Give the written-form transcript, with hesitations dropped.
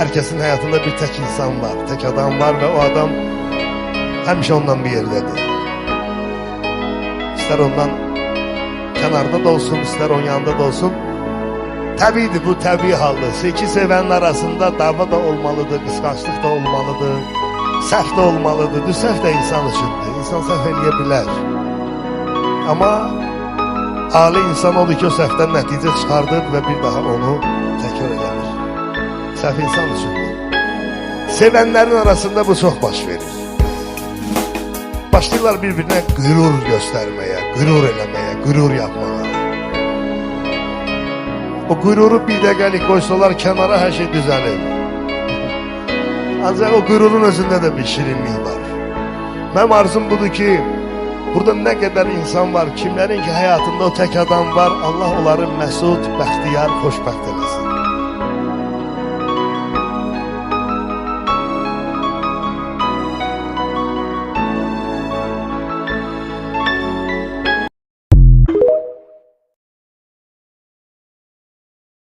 Herkesin hayatında bir tek insan var, tek adam var ve o adam həmişə ondan bir yerdedir. İster ondan kenarda da olsun, ister onun yanında da olsun. Təbiidir, bu təbii haldır. İki sevənin arasında dava da olmalıdır, qısqanclıq da olmalıdır, səhv də olmalıdır. Səhv də insan üçündür, insan səhv eləyə bilər. Amma ali insan odur ki, o səhvdən nəticə çıxardır və bir daha onu təkrar eləmir. Səhv insan üçündür. Sevənlərin arasında bu çox baş verir. Başlayırlar bir-birinə qürur göstərməyə, qürur eləməyə, qürur yapmağa. O qüruru bir dəqiqəlik qoysalar kənara hər şey düzəlir. Ancaq o qürurun özündə də bir şirinlik var. Mənim arzum budur ki, burada nə qədər insan var, kimlərin ki həyatında o tək adam var, Allah onları məsud, bəxtiyar, xoşbəxt eləsin.